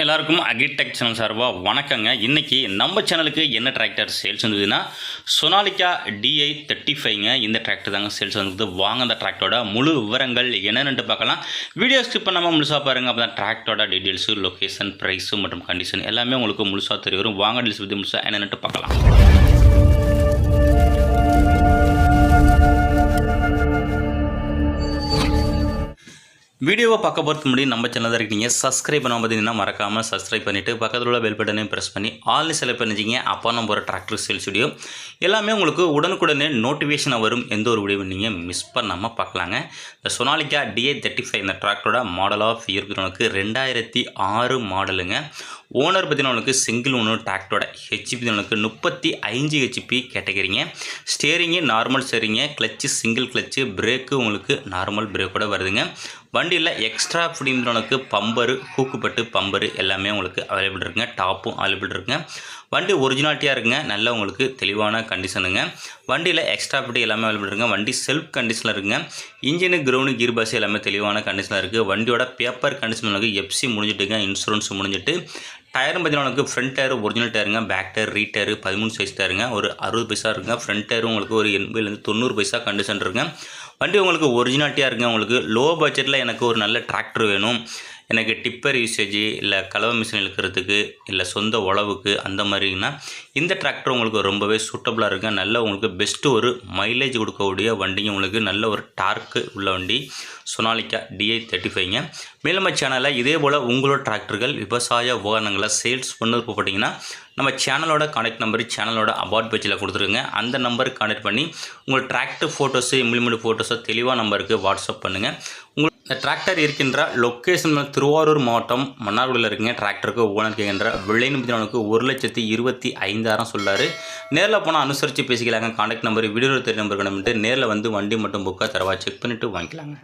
எல்லாருக்கும் agritech channel சார்பாக வணக்கங்க. இன்றைக்கி நம்ம சேனலுக்கு என்ன டிராக்டர் சேல்ஸ் வந்ததுன்னா சொனாலிகா DI 35ங்க. இந்த டிராக்டர் தாங்க சேல்ஸ் வந்தது. வாங்க அந்த டிராக்டரோட முழு விவரங்கள் என்னென்னு பார்க்கலாம். வீடியோ ஸ்கிப் பண்ணாமல் முழுசாக பாருங்கள். அப்போ தான் டிராக்டரோட டீட்டெயில்ஸு, லொக்கேஷன், ப்ரைஸு மற்றும் கண்டிஷன் எல்லாமே உங்களுக்கு முழுசாக தெரிய வரும். வாங்க டீல்ஸ் பற்றி முழுசாக என்னென்னு பார்க்கலாம். வீடியோவை பார்க்க போகிறதுக்கு முன்னாடி நம்ம சேனல் தான் இருக்கீங்க. சப்ஸ்கிரைப் பண்ணாமல் பார்த்தீங்கன்னா மறக்காமல் சப்ஸ்கிரைப் பண்ணிவிட்டு பக்கத்தில் உள்ள பெல் பட்டனையும் ப்ரெஸ் பண்ணி ஆல்னு செலக்ட் பண்ணிச்சிங்க. அப்போ நம்ம ஒரு டிராக்டர் சேல்ஸ் வீடியோ எல்லாமே உங்களுக்கு உடனுக்குடனே நோட்டிஃபிகேஷனாக வரும். எந்த ஒரு வீடியோ நீங்கள் மிஸ் பண்ணாமல் பார்க்கலாங்க. இந்த சொனாலிகா DI 35 இந்த டிராக்டரோட மாடல் ஆஃப் இயர் உங்களுக்கு 2006 மாடலுங்க. ஓனர் பார்த்தீங்கன்னா உங்களுக்கு சிங்கிள் ஓனர் டிராக்டரோட ஹெச்பி உங்களுக்கு 35 ஹெச்பி கேட்டகரிங்க. ஸ்டேரிங்கு நார்மல் ஸ்டேரிங்க, கிளச்சு சிங்கிள் கிளச்சு, பிரேக்கு உங்களுக்கு நார்மல் பிரேக்கோட வருதுங்க. வண்டியில் எக்ஸ்ட்ரா ஃபிடிம்னுக்கு பம்பரு, ஹூக்குப்பட்டு பம்பரு எல்லாமே உங்களுக்கு அவைலபிள் இருக்குங்க. டாப்பும் அவைலபிள் இருக்குங்க. வண்டி ஒரிஜினாலிட்டியாக இருக்குங்க. நல்ல உங்களுக்கு தெளிவான கண்டிஷனுங்க. வண்டியில் எக்ஸ்ட்ரா ஃபிட்டி எல்லாமே அவைலபிள் இருக்குங்க. வண்டி செல்ஃப் கண்டிஷனில் இருக்குங்க. இன்ஜினு, கிரவுண்டு, கீர் பாஸ் எல்லாமே தெளிவான கண்டிஷனில் இருக்குது. வண்டியோட பேப்பர் கண்டிஷன் உங்களுக்கு FC முடிஞ்சிட்டுங்க, இன்சூரன்ஸ் முடிஞ்சிட்டு. டயரும் பார்த்தீங்கன்னா உங்களுக்கு ஃப்ரண்ட் டயர் ஒரிஜினல் டயருங்க, பேக் டயர் ரீடயரு 13 சைஸ் டயருங்க. ஒரு 60 பைசா இருக்குங்க. ஃப்ரண்ட் டயரும் உங்களுக்கு ஒரு 80 90 பைசா கண்டிஷன் இருக்குங்க. வண்டி உங்களுக்கு ஒரிஜினாலிட்டியாக இருக்குங்க. உங்களுக்கு லோ பட்ஜெட்டில் எனக்கு ஒரு நல்ல டிராக்டர் வேணும், எனக்கு டிப்பர் யூசேஜ் இல்லை கலவை மிஷின் இழுக்கிறதுக்கு இல்லை சொந்த உழவுக்கு அந்த மாதிரிங்கன்னா இந்த டிராக்டர் உங்களுக்கு ரொம்பவே சூட்டபுளாக இருக்குங்க. நல்ல உங்களுக்கு பெஸ்ட்டு ஒரு மைலேஜ் கொடுக்கக்கூடிய வண்டிங்க. உங்களுக்கு நல்ல ஒரு டார்க்கு உள்ள வண்டி சொனாலிகா DI 35ங்க. மேலும் சேனலில் இதே போல் உங்களோட டிராக்டர்கள், விவசாய உபகரணங்களை சேல்ஸ் பண்ண போட்டிங்கன்னா நம்ம சேனலோட கான்டாக்ட் நம்பர் சேனலோட அபார்ட் பேஜில் கொடுத்துருங்க. அந்த நம்பருக்கு கான்டாக்ட் பண்ணி உங்கள் டிராக்டர் ஃபோட்டோஸு, இம்ப்ளிமெண்ட் ஃபோட்டோஸை தெளிவாக நம்பருக்கு வாட்ஸ்அப் பண்ணுங்கள். இந்த டிராக்டர் இருக்கின்ற லொக்கேஷன் திருவாரூர் மாவட்டம் மன்னார்குடியில் இருக்குங்க. டிராக்டருக்கு ஓனர் கேட்கின்ற விலைன்னு பார்த்தீங்கன்னா 1,25,000 சொல்லார். நேரில் போனால் அனுசரித்து பேசிக்கலாங்க. கான்டாக்ட் நம்பர் வீடியோவில் தெரிய நம்பருக்கு நேரில் வந்து வண்டி மட்டும் புக்காக தரவா செக் பண்ணிவிட்டு வாங்கிக்கலாங்க.